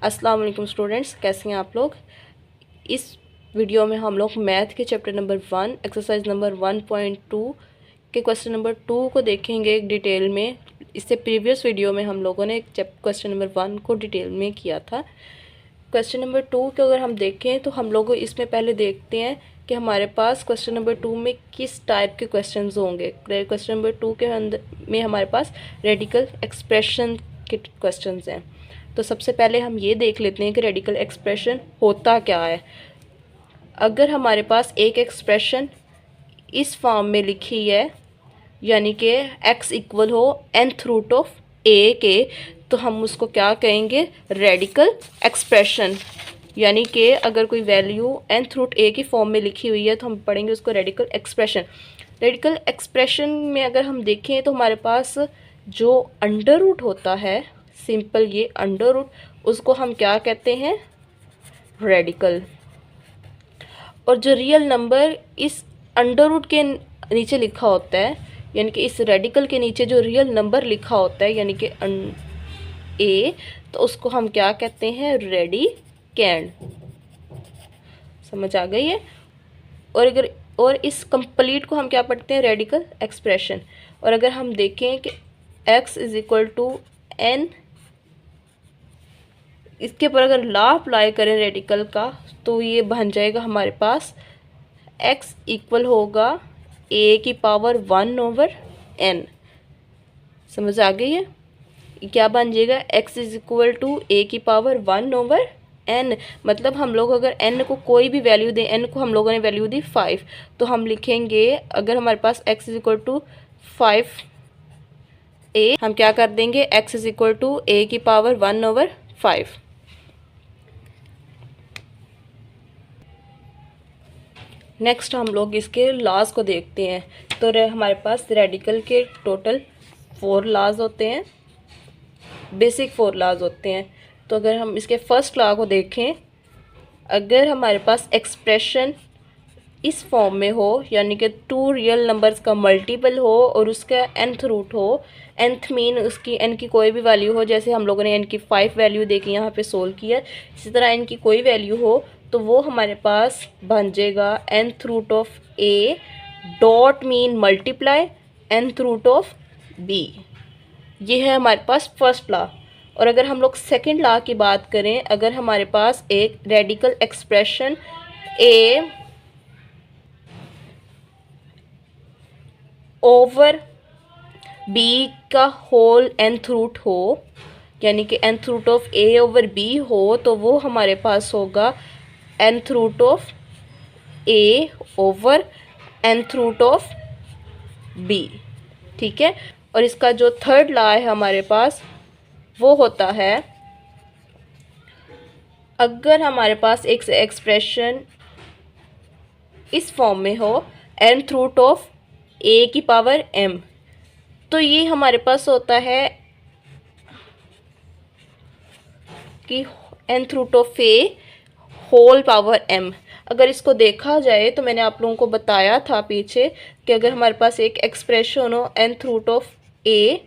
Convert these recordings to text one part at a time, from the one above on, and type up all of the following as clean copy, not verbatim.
अस्सलाम वालेकुम स्टूडेंट्स, कैसे हैं आप लोग। इस वीडियो में हम लोग मैथ के चैप्टर नंबर 1 एक्सरसाइज नंबर 1.2 के क्वेश्चन नंबर 2 को देखेंगे डिटेल में। इससे प्रीवियस वीडियो में हम लोगों ने क्वेश्चन नंबर 1 को डिटेल में किया था। क्वेश्चन नंबर 2 को अगर हम देखें तो हम लोग इसमें पहले देखते हैं कि हमारे पास क्वेश्चन नंबर 2 में किस टाइप के क्वेश्चंस होंगे। क्वेश्चन नंबर 2 के अंदर में हमारे पास रेडिकल एक्सप्रेशन के क्वेश्चंस हैं। तो सबसे पहले हम ये देख लेते हैं कि रेडिकल एक्सप्रेशन होता क्या है। अगर हमारे पास एक एक्सप्रेशन इस फॉर्म में लिखी है, यानी कि x इक्वल हो nth रूट ऑफ a के, तो हम उसको क्या कहेंगे, रेडिकल एक्सप्रेशन। यानी कि अगर कोई वैल्यू nth रूट a की फॉर्म में लिखी हुई है तो हम पढ़ेंगे उसको रेडिकल एक्सप्रेशन। रेडिकल एक्सप्रेशन में अगर हम देखें तो हमारे पास जो अंडर रूट होता है, सिंपल ये अंडर रूट, उसको हम क्या कहते हैं, रेडिकल। और जो रियल नंबर इस अंडर रूट के नीचे लिखा होता है, यानी कि इस रेडिकल के नीचे जो रियल नंबर लिखा होता है, यानी कि ए, तो उसको हम क्या कहते हैं, रेडिकैंड। समझ आ गई है। और इस कंप्लीट को हम क्या पढ़ते हैं, रेडिकल एक्सप्रेशन। और अगर हम देखें कि x is equal to n, इसके पर अगर लॉ अप्लाई करें रेडिकल का, तो ये बन जाएगा हमारे पास x इक्वल होगा a की पावर 1/n। समझ आ गई है। क्या बन जाएगा, x is equal to a की पावर 1/n। मतलब हम लोग अगर n को कोई भी वैल्यू दें, n को हम लोगों ने वैल्यू दी 5, तो हम लिखेंगे अगर हमारे पास x is equal to 5a, हम क्या कर देंगे, x is equal to a की पावर 1/5। नेक्स्ट हम लोग इसके लॉज को देखते हैं। तो हमारे पास रेडिकल के टोटल 4 लॉज होते हैं, बेसिक 4 लॉज होते हैं। तो अगर हम इसके फर्स्ट लॉ को देखें, अगर हमारे पास एक्सप्रेशन इस फॉर्म में हो, यानी कि 2 रियल नंबर्स का मल्टीपल हो और उसका nth रूट हो, nth मीन उसकी n की कोई भी वैल्यू हो, जैसे हम लोगों ने n की 5 वैल्यू देखी यहाँ पे सोल्व किया, इसी तरह n की कोई वैल्यू हो, तो वो हमारे पास बन जाएगा nth root of a dot mean multiply nth root of b। ये है हमारे पास फर्स्ट लॉ। और अगर हम लोग सेकंड लॉ की बात करें, अगर हमारे पास एक radical expression a over b का होल nth रूट हो, यानी कि nth root of a over b हो, तो वो हमारे पास होगा nth root of a over nth root of b। ठीक है। और इसका जो थर्ड लॉ है हमारे पास, वो होता है अगर हमारे पास एक एक्सप्रेशन इस फॉर्म में हो, nth रूट ऑफ a की पावर m, तो ये हमारे पास होता है कि nth root of a whole power m। अगर इसको देखा जाए तो मैंने आप लोगों को बताया था पीछे कि अगर हमारे पास एक एक्सप्रेशन हो nth रूट ऑफ a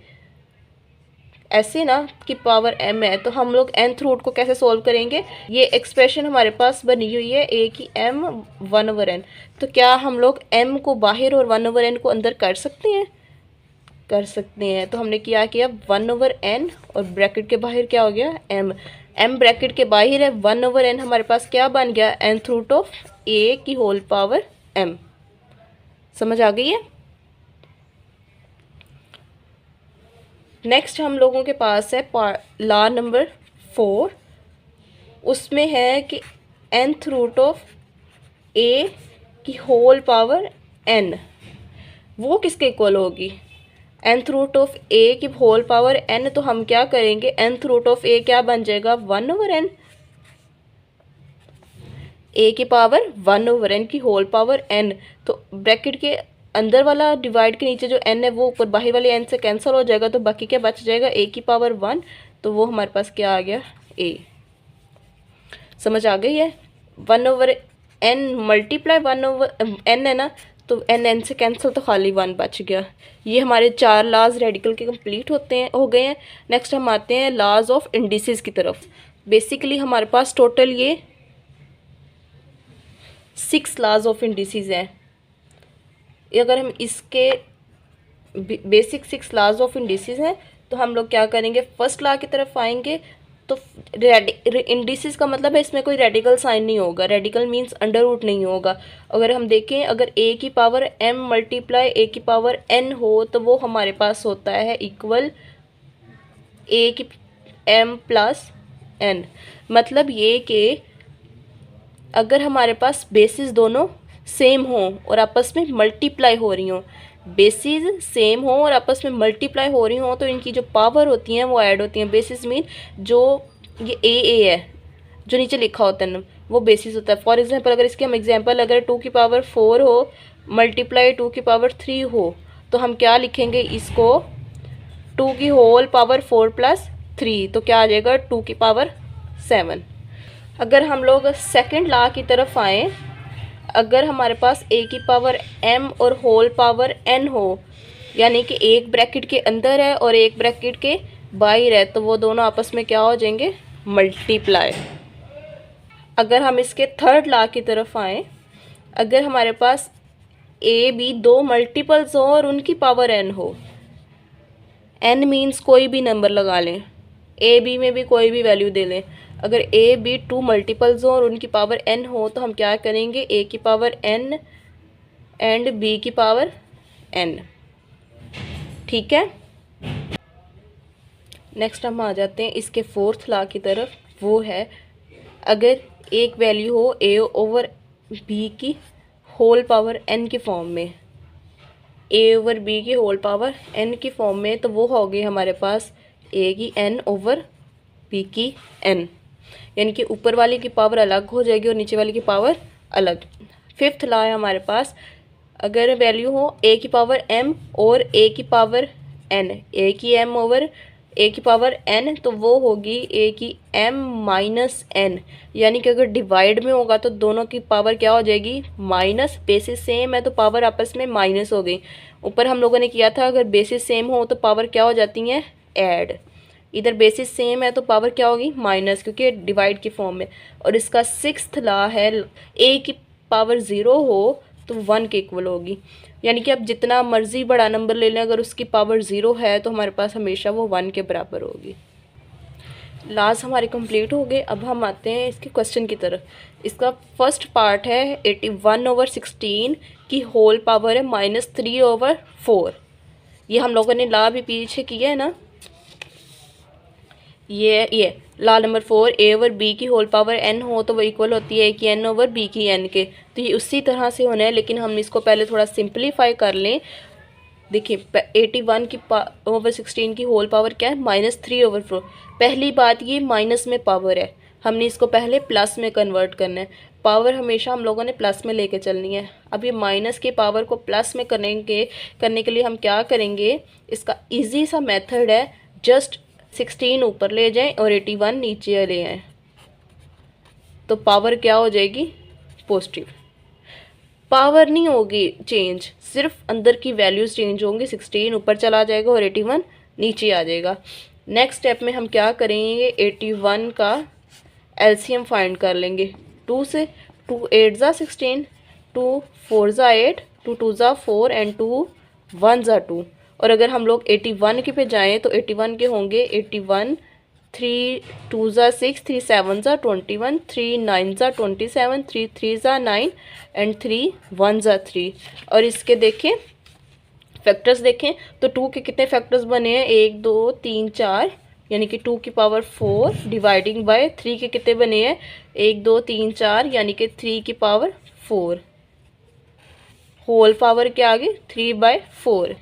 ऐसे ना कि पावर m है, तो हम लोग nth रूट को कैसे सोल्व करेंगे। ये एक्सप्रेशन हमारे पास बनी हुई है a की m 1/n, तो क्या हम लोग m को बाहर और 1/n को अंदर कर सकते हैं, कर सकते हैं। तो हमने क्या किया, 1/n और ब्रैकेट के बाहर क्या हो गया, m ब्रैकेट के बाहर है, 1/n हमारे पास क्या बन गया, nth रूट ऑफ a की होल पावर m। समझ आ गई है। नेक्स्ट हम लोगों के पास है लॉ नंबर 4। उसमें है कि nth रूट ऑफ a की होल पावर n, वो किसके इक्वल होगी, nth रूट ऑफ a की होल पावर n। तो हम क्या करेंगे, nth रूट ऑफ a क्या बन जाएगा, 1/n, a की पावर 1/n की होल पावर n। तो ब्रैकेट के अंदर वाला डिवाइड के नीचे जो n है वो ऊपर बाहर वाले n से कैंसिल हो जाएगा, तो बाकी क्या बच जाएगा, a की पावर 1, तो वो हमारे पास क्या आ गया, a। समझ आ गई है। 1/n मल्टीप्लाई 1/n है ना, तो n से कैंसिल, तो खाली 1 बच गया। ये हमारे 4 लॉज रेडिकल के कंप्लीट हो गए हैं। नेक्स्ट हम आते हैं लॉज ऑफ इंडिसेस की तरफ। बेसिकली हमारे पास टोटल ये 6 लॉज ऑफ इंडिसेस हैं। अगर हम इसके बेसिक 6 लॉज ऑफ इंडिसेस हैं तो हम लोग क्या करेंगे, फर्स्ट लॉ की तरफ आएंगे। तो इंडिसेस का मतलब है इसमें कोई रेडिकल साइन नहीं होगा, रेडिकल मींस अंडर रूट नहीं होगा। अगर हम देखें, अगर a की पावर m मल्टीप्लाई a की पावर n हो तो वो हमारे पास होता है इक्वल a की m प्लस n। मतलब ये कि अगर हमारे पास बेसिस दोनों सेम हों और आपस में मल्टीप्लाई हो रही हों, बेसिस सेम हो और आपस में मल्टीप्लाई हो रही हो तो इनकी जो पावर होती हैं वो ऐड होती हैं। बेसिस मीन जो ये ए है जो नीचे लिखा होता है ना, वो बेसिस होता है। फॉर एग्जांपल अगर इसके हम एग्जांपल, अगर 2 की पावर 4 हो मल्टीप्लाई 2 की पावर 3 हो तो हम क्या लिखेंगे इसको, 2 की होल पावर 4 प्लस 3, तो क्या आ जाएगा 2 की पावर 7। अगर हम लोग सेकेंड लॉ की तरफ आएँ, अगर हमारे पास a की पावर m और होल पावर n हो, यानी कि एक ब्रैकेट के अंदर है और एक ब्रैकेट के बाहर है, तो वो दोनों आपस में क्या हो जाएंगे, मल्टीप्लाई। अगर हम इसके थर्ड लॉ की तरफ आएँ, अगर हमारे पास a b दो मल्टीपल्स हो और उनकी पावर n हो, n मीन्स कोई भी नंबर लगा लें, a b में भी कोई भी वैल्यू दे लें। अगर a b 2 मल्टीपल्स हो और उनकी पावर n हो तो हम क्या करेंगे, a की पावर n एंड b की पावर n। ठीक है, नेक्स्ट हम आ जाते हैं इसके फोर्थ लॉ की तरफ। वो है अगर एक वैल्यू हो a ओवर b की होल पावर n की फॉर्म में, a ओवर b की होल पावर n की फॉर्म में, तो वो हो गई हमारे पास a की n ओवर b की n, यानी कि ऊपर वाले की पावर अलग हो जाएगी और नीचे वाले की पावर अलग। फिफ्थ लॉ है हमारे पास, अगर वैल्यू हो a की पावर m और a की पावर n, a की m ओवर a की पावर n, तो वो होगी a की m माइनस n, यानी कि अगर डिवाइड में होगा तो दोनों की पावर क्या हो जाएगी, माइनस। बेसिस सेम है तो पावर आपस में माइनस हो गई। ऊपर हम लोगों ने किया था अगर बेसिस सेम हो तो पावर क्या हो जाती हैं, ऐड। इधर बेसिस सेम है तो पावर क्या होगी, माइनस, क्योंकि डिवाइड की फॉर्म में। और इसका सिक्स्थ लॉ है a की पावर 0 हो तो 1 के इक्वल होगी, यानी कि आप जितना मर्जी बड़ा नंबर ले लें, अगर उसकी पावर 0 है तो हमारे पास हमेशा वो 1 के बराबर होगी। लॉज हमारे कंप्लीट हो गए। अब हम आते हैं इसके क्वेश्चन की तरफ। इसका फर्स्ट पार्ट है 81 ओवर 16 की होल पावर है -3 ओवर 4। ये हम लोगों ने लॉ भी पीछे किया है ना, ये law number 4, a over b की होल पावर n हो तो वो इक्वल होती है a की n ओवर b की n के। तो ये उसी तरह से होना है, लेकिन हम इसको पहले थोड़ा सिंप्लीफाई कर लें। देखिए 81 की ओवर 16 की होल पावर क्या है, -3 ओवर 4। पहली बात ये माइनस में पावर है, हमने इसको पहले प्लस में कन्वर्ट करना है। पावर हमेशा हम लोगों ने प्लस में लेके चलनी है। अब ये माइनस की पावर को प्लस में करने के लिए हम क्या करेंगे, इसका इजी सा मेथड है, जस्ट 16 ऊपर ले जाएं और 81 नीचे ले आएं, तो पावर क्या हो जाएगी, पॉजिटिव। पावर नहीं होगी चेंज, सिर्फ अंदर की वैल्यूज चेंज होंगी। 16 ऊपर चला जाएगा और 81 नीचे आ जाएगा। नेक्स्ट स्टेप में हम क्या करेंगे, 81 का एलसीएम फाइंड कर लेंगे। 2 से 2 8 ज़ा 16, 2 4 ज़ा 8, 2 2 ज़ा 4 एंड 2 1 ज़ा 2। और अगर हम लोग 81 के पे जाएं तो 81 के होंगे 81, 3 2 ज़ा 6, 3 7 ज़ा 21, 3 9 ज़ा 27, 3 3 ज़ा 9 एंड 3 1 ज़ा 3। और इसके देखें फैक्टर्स देखें तो 2 के कितने फैक्टर्स बने हैं, 1 2 3 4, यानी कि 2 की पावर 4 डिवाइडिंग बाय 3 के कितने बने हैं, 1 2 3 4, यानी कि 3 की पावर 4। होल पावर क्या आ गई, 3/4।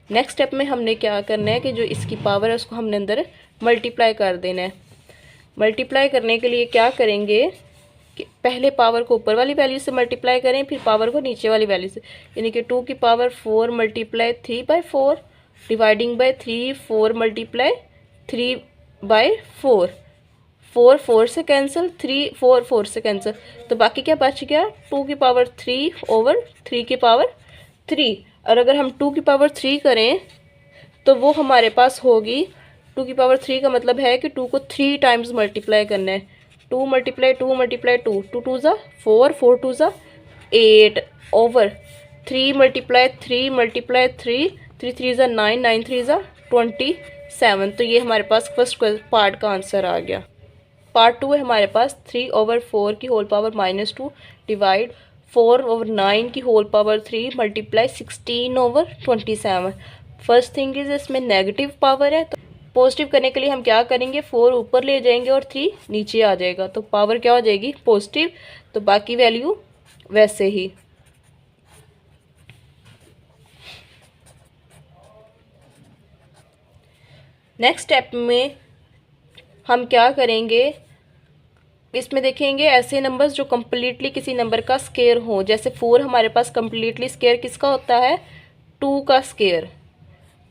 नेक्स्ट स्टेप में हमने क्या करना है कि जो इसकी पावर है उसको हमने अंदर मल्टीप्लाई कर देना है। मल्टीप्लाई करने के लिए क्या करेंगे कि पहले पावर को ऊपर वाली वैल्यू से मल्टीप्लाई करें, फिर पावर को नीचे वाली वैल्यू से, यानी कि 2 की power 4 multiply 3/4 dividing by 3, 4 multiply 3/4, 4 4 से कैंसिल, 3 4 4 से कैंसिल, तो बाकी क्या बच गया, 2 की पावर 3 ओवर 3 की पावर 3। और अगर हम 2 की पावर 3 करें तो वो हमारे पास होगी टू की पावर 3 का मतलब है कि 2 को 3 टाइम्स मल्टीप्लाई करना है। 2 मल्टीप्लाई 2 मल्टीप्लाई 2, 2 टू ज़ा 4, 4 टू ज़ा 8 ओवर 3 मल्टीप्लाई 3 मल्टीप्लाई 3, 3 3 ज़ा 9, 9 3 ज़ा 27। तो ये हमारे पास फर्स्ट पार्ट का आंसर आ गया। पार्ट 2 है हमारे पास 3/4 की होल पावर -2 डिवाइड 4/9 की whole power 3 multiply 16/27। First thing is इसमें नेगेटिव पावर है, तो पॉजिटिव करने के लिए हम क्या करेंगे, 4 ऊपर ले जाएंगे और 3 नीचे आ जाएगा, तो पावर क्या हो जाएगी, पॉजिटिव। तो बाकी वैल्यू वैसे ही। नेक्स्ट स्टेप में हम क्या करेंगे, इसमें देखेंगे ऐसे नंबर्स जो कम्प्लीटली किसी नंबर का स्केयर हो। जैसे 4 हमारे पास कम्प्लीटली स्केयर किसका होता है, 2 का स्केयर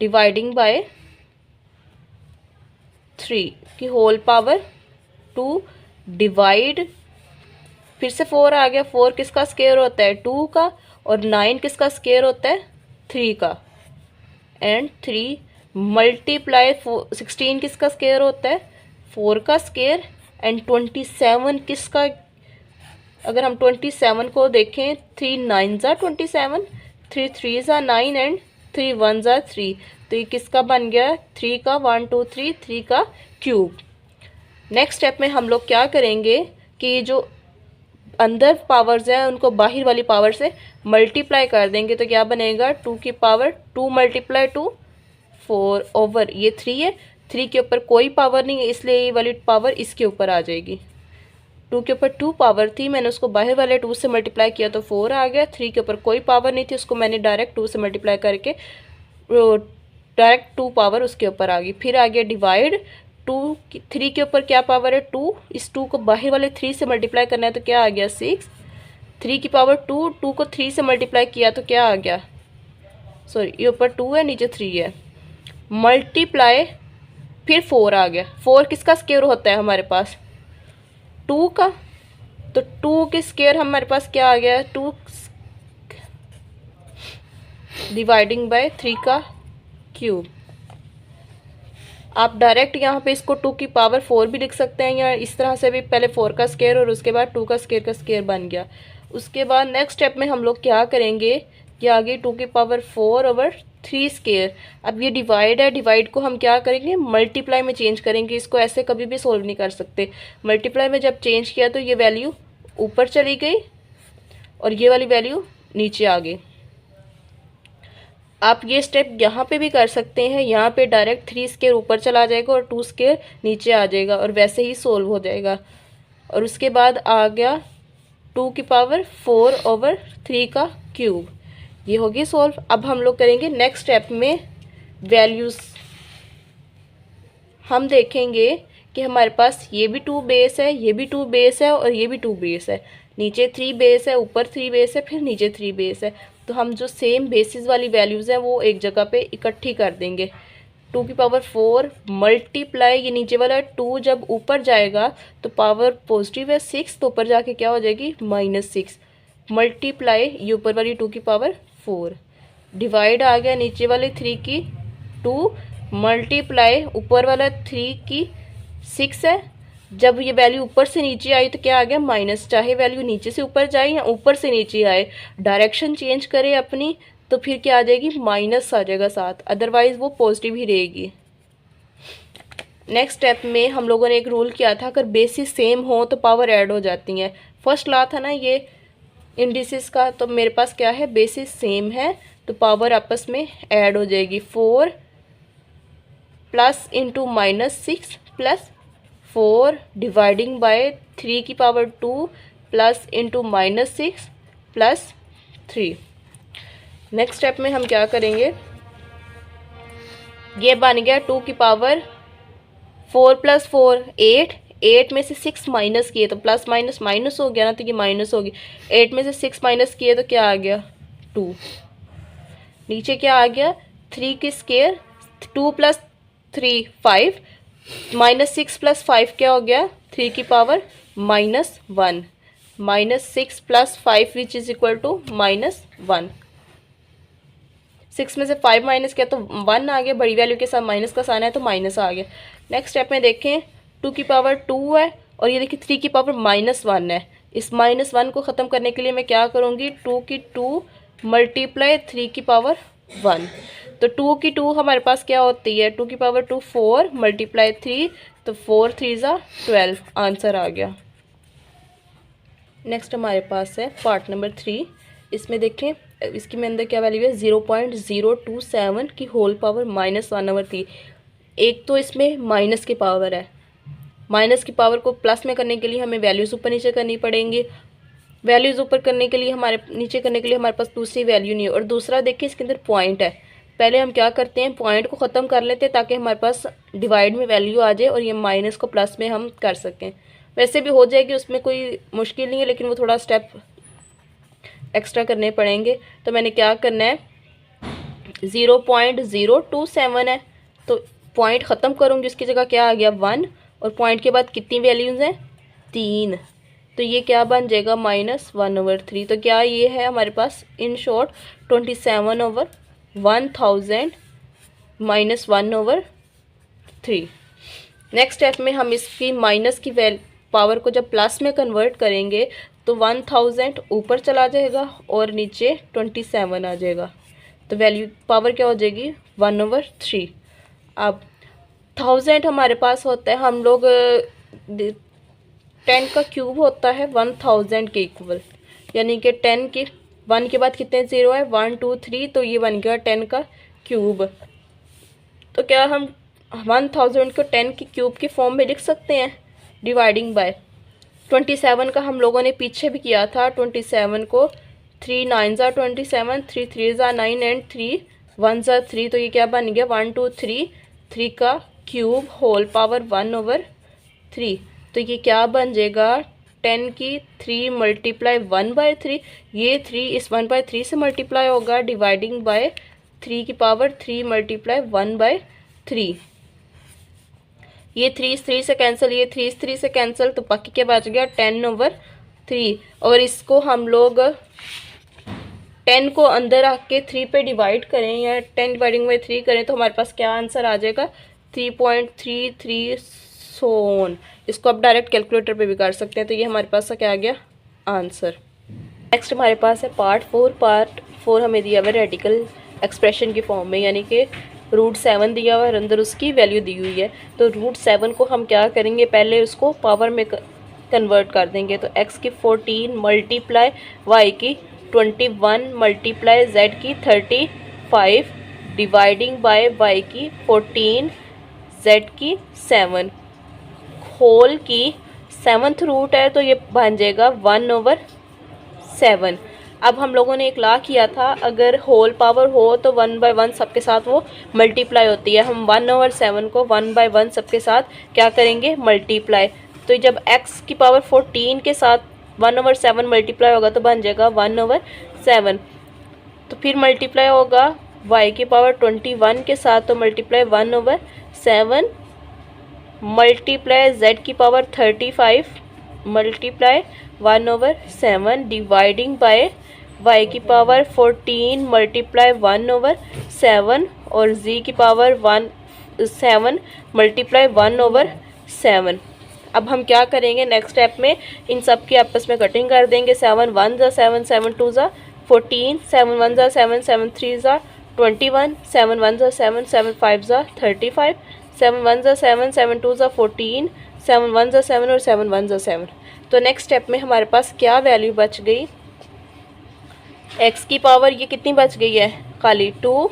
डिवाइडिंग बाय 3 की होल पावर 2 डिवाइड, फिर से 4 आ गया, 4 किसका स्केयर होता है, 2 का, और 9 किसका स्केयर होता है, 3 का, एंड 3 मल्टीप्लाई 16 किसका स्केयर होता है, 4 का स्केयर, एंड 27 किसका, अगर हम 27 को देखें, 3 9 ज़ा 27, 3 3 ज़ा 9 एंड 3 1 ज़ा 3, तो ये किसका बन गया, 3 का 1 2 3, 3 का क्यूब। नेक्स्ट स्टेप में हम लोग क्या करेंगे कि ये जो अंदर पावर्स हैं उनको बाहर वाली पावर से मल्टीप्लाई कर देंगे, तो क्या बनेगा, 2 की पावर 2 मल्टीप्लाई 2 4 ओवर ये 3 है, 3 के ऊपर कोई पावर नहीं है इसलिए ये वाली पावर इसके ऊपर आ जाएगी। 2 के ऊपर 2 पावर थी, मैंने उसको बाहर वाले 2 से मल्टीप्लाई किया तो 4 आ गया। 3 के ऊपर कोई पावर नहीं थी, उसको मैंने डायरेक्ट 2 से मल्टीप्लाई करके डायरेक्ट 2 पावर उसके ऊपर आ गई। फिर आ गया डिवाइड, 3 के ऊपर क्या पावर है, 2, इस 2 को बाहर वाले 3 से मल्टीप्लाई करना है तो क्या आ गया 6। 3 की पावर 2, 2 को 3 से मल्टीप्लाई किया तो क्या आ गया, सॉरी ये ऊपर 2 है नीचे 3 है, मल्टीप्लाई, फिर 4 आ गया। 4 किसका स्क्वायर होता है हमारे पास, 2 का, तो 2 के स्क्वायर हमारे पास क्या आ गया, 2 डिवाइडिंग बाय 3 का क्यूब। आप डायरेक्ट यहाँ पे इसको 2 की पावर 4 भी लिख सकते हैं, या इस तरह से भी, पहले 4 का स्क्वायर और उसके बाद 2 का स्क्वायर बन गया। उसके बाद नेक्स्ट स्टेप में हम लोग क्या करेंगे कि आगे 2 की पावर 4 ओवर 3 स्क्वायर। अब ये डिवाइड है, डिवाइड को हम क्या करेंगे, मल्टीप्लाई में चेंज करेंगे। इसको ऐसे कभी भी सोल्व नहीं कर सकते। मल्टीप्लाई में जब चेंज किया तो ये वैल्यू ऊपर चली गई और ये वाली वैल्यू नीचे आ गई। आप ये स्टेप यहाँ पे भी कर सकते हैं, यहाँ पे डायरेक्ट 3 स्क्वायर ऊपर चला जाएगा और 2 स्क्वायर नीचे आ जाएगा और वैसे ही सोल्व हो जाएगा। और उसके बाद आ गया 2 की पावर 4 ओवर 3 का क्यूब, ये होगी सोल्व। अब हम लोग करेंगे नेक्स्ट स्टेप में वैल्यूज़। हम देखेंगे कि हमारे पास ये भी 2 बेस है, ये भी 2 बेस है और ये भी 2 बेस है। नीचे 3 बेस है, ऊपर 3 बेस है, फिर नीचे 3 बेस है। तो हम जो सेम बेसिस वाली वैल्यूज़ हैं वो एक जगह पे इकट्ठी कर देंगे। 2 की पावर 4 मल्टीप्लाई, ये नीचे वाला 2 जब ऊपर जाएगा तो पावर पॉजिटिव है 6, तो ऊपर जाके क्या हो जाएगी -6, मल्टीप्लाई ये ऊपर वाली 2 की पावर 4, डिवाइड आ गया नीचे वाले 3 की 2, मल्टीप्लाई ऊपर वाला 3 की 6 है। जब ये वैल्यू ऊपर से नीचे आई तो क्या आ गया माइनस। चाहे वैल्यू नीचे से ऊपर जाए या ऊपर से नीचे आए, डायरेक्शन चेंज करे अपनी तो फिर क्या आ जाएगी, माइनस आ जाएगा साथ, अदरवाइज वो पॉजिटिव ही रहेगी। नेक्स्ट स्टेप में हम लोगों ने एक रूल किया था, अगर बेसिस सेम हो तो पावर ऐड हो जाती हैं। फर्स्ट ला था ना ये इंडिसेस का, तो मेरे पास क्या है, बेसिस सेम है तो पावर आपस में ऐड हो जाएगी। 4 plus into -6 plus 4 dividing by 3 की power 2 plus into -6 plus 3। Next step में हम क्या करेंगे, ये बन गया 2 की पावर 4 प्लस 4 8, 8 में से 6 माइनस किए तो प्लस माइनस माइनस हो गया ना, तो ये माइनस होगी। 8 में से 6 माइनस किए तो क्या आ गया 2, नीचे क्या आ गया 3 की स्क्वायर, 2 प्लस 3 5, -6 प्लस 5 क्या हो गया 3 की power -1, -6 plus 5 which is equal to -1। 6 में से 5 माइनस किया तो 1 आ गया, बड़ी वैल्यू के साथ माइनस का साइन है तो माइनस आ गया। नेक्स्ट स्टेप में देखें 2 की पावर 2 है और ये देखिए 3 की पावर -1 है। इस -1 को ख़त्म करने के लिए मैं क्या करूँगी, 2 की 2 मल्टीप्लाई 3 की पावर 1। तो 2 की 2 हमारे पास क्या होती है, 2 की पावर 2 4 मल्टीप्लाई 3 तो 4 3 ज़ा 12, आंसर आ गया। नेक्स्ट हमारे पास है पार्ट नंबर 3। इसमें देखें इसकी में अंदर क्या वैल्यू है, 0.027 की होल पावर -1/3। एक तो इसमें माइनस की पावर है, माइनस की पावर को प्लस में करने के लिए हमें वैल्यूज़ ऊपर नीचे करनी पड़ेंगी। वैल्यूज़ ऊपर करने के लिए नीचे करने के लिए हमारे पास दूसरी वैल्यू नहीं है। और दूसरा देखिए इसके अंदर पॉइंट है, पहले हम क्या करते हैं पॉइंट को ख़त्म कर लेते हैं ताकि हमारे पास डिवाइड में वैल्यू आ जाए और ये माइनस को प्लस में हम कर सकें। वैसे भी हो जाएगी, उसमें कोई मुश्किल नहीं है, लेकिन वो थोड़ा स्टेप एक्स्ट्रा करने पड़ेंगे। तो मैंने क्या करना है, 0.027 है तो पॉइंट ख़त्म करूँगी, उसकी जगह क्या आ गया 1 और पॉइंट के बाद कितनी वैल्यूज़ हैं 3, तो ये क्या बन जाएगा -1/3। तो क्या ये है हमारे पास इन शॉर्ट 27/1000 -1/3। नेक्स्ट स्टेप में हम इसकी माइनस की पावर को जब प्लस में कन्वर्ट करेंगे तो 1000 ऊपर चला जाएगा और नीचे 27 आ जाएगा, तो वैल्यू पावर क्या हो जाएगी 1/3। अब 1000 हमारे पास होता है, हम लोग 10 का क्यूब होता है 1000 के इक्वल, यानी कि 10 के 1 के बाद कितने ज़ीरो है 1 2 3, तो ये बन गया 10 का क्यूब। तो क्या हम 1000 को 10 के क्यूब के फॉर्म में लिख सकते हैं डिवाइडिंग बाय 27 का हम लोगों ने पीछे भी किया था। 27 को 3 9 ज़ा 27, 3 3 ज़ा 9 एंड 3 1 ज़ा 3, तो ये क्या बन गया 1 2 3 3 का क्यूब होल पावर 1/3। तो ये क्या बन जाएगा 10 की 3 मल्टीप्लाई 1/3, ये 3 इस 1/3 से मल्टीप्लाई होगा डिवाइडिंग बाय 3 की पावर 3 मल्टीप्लाई 1/3। ये 3 इस 3 से कैंसिल, ये 3 इस 3 से कैंसिल, तो बाकी क्या बच गया 10/3। और इसको हम लोग 10 को अंदर आके 3 पे डिवाइड करें या 10 डिवाइडिंग बाई 3 करें तो हमारे पास क्या आंसर आ जाएगा 3.33 सोन। इसको आप डायरेक्ट कैलकुलेटर पे भी कर सकते हैं। तो ये हमारे पास क्या आ गया आंसर। नेक्स्ट हमारे पास है पार्ट 4। पार्ट 4 हमें दिया हुआ है रेडिकल एक्सप्रेशन की फॉर्म में, यानी कि √7 दिया हुआ है, अंदर उसकी वैल्यू दी हुई है। तो √7 को हम क्या करेंगे, पहले उसको पावर में कन्वर्ट कर देंगे। तो x की 14 मल्टीप्लाई y की 21 मल्टीप्लाई z की 35 डिवाइडिंग बाय y की 14 z की 7 होल की 7th रूट है, तो ये बन जाएगा 1/7। अब हम लोगों ने एक लॉ किया था, अगर होल पावर हो तो 1/1 सबके साथ वो मल्टीप्लाई होती है। हम 1/7 को 1/1 सबके साथ क्या करेंगे मल्टीप्लाई। तो जब x की पावर 14 के साथ 1/7 मल्टीप्लाई होगा तो बन जाएगा 1/7। तो फिर मल्टीप्लाई होगा y की पावर 21 के साथ, तो मल्टीप्लाई 1/7 मल्टीप्लाई z की power 35 multiply 1/7 dividing by y की पावर 14 मल्टीप्लाई 1/7 और z की पावर 7 मल्टीप्लाई 1/7। अब हम क्या करेंगे नेक्स्ट स्टेप में, इन सब की आपस में कटिंग कर देंगे। 7 1 ज़ा 7, 7 2 ज़ा 14, 7 1 ज़ा 7, 7 3 ज़ा 21, 7 1 ज़ा 7, 7 5 ज़ा 35, 7 1 ज़ा 7, 7 2 ज़ा 14, 7 1 ज़ा 7 और 7 1 ज़ा 7। तो नेक्स्ट स्टेप में हमारे पास क्या वैल्यू बच गई, x की पावर ये कितनी बच गई है खाली 2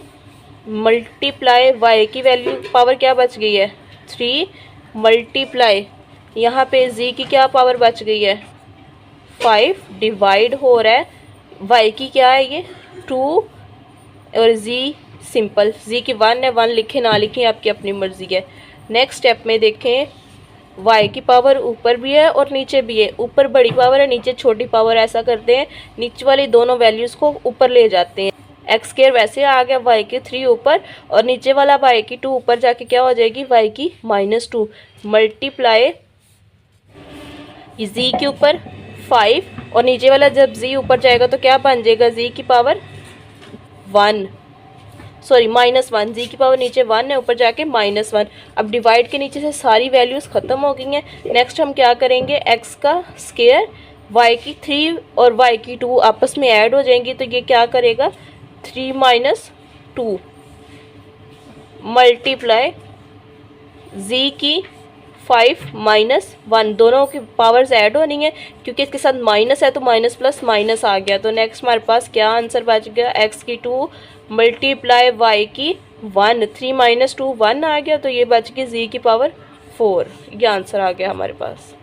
मल्टीप्लाई y की वैल्यू पावर क्या बच गई है 3 मल्टीप्लाई यहाँ पे z की क्या पावर बच गई है 5 डिवाइड हो रहा है y की क्या है ये 2 और z सिंपल, z की 1 है, 1 लिखें ना लिखें आपकी अपनी मर्जी है। नेक्स्ट स्टेप में देखें y की पावर ऊपर भी है और नीचे भी है, ऊपर बड़ी पावर है नीचे छोटी पावर, ऐसा करते हैं नीचे वाली दोनों वैल्यूज़ को ऊपर ले जाते हैं। एक्स स्क्वायर वैसे आ गया y की 3 ऊपर और नीचे वाला y की 2 ऊपर जाके क्या हो जाएगी y की -2 मल्टीप्लाई z के ऊपर 5 और नीचे वाला जब z ऊपर जाएगा तो क्या बन जाएगा z की पावर 1 सॉरी -1, जी की पावर नीचे 1 है, ऊपर जाके -1। अब डिवाइड के नीचे से सारी वैल्यूज़ ख़त्म हो गई हैं। नेक्स्ट हम क्या करेंगे, x का स्क्वायर, y की 3 और y की 2 आपस में ऐड हो जाएंगी, तो ये क्या करेगा 3 - 2 मल्टीप्लाई z की 5 - 1, दोनों की पावर्स ऐड होनी है क्योंकि इसके साथ माइनस है तो माइनस प्लस माइनस आ गया। तो नेक्स्ट हमारे पास क्या आंसर बच गया, x की 2 मल्टीप्लाई y की 1, 3 - 2 1 आ गया, तो ये बच गई z की पावर 4। ये आंसर आ गया हमारे पास।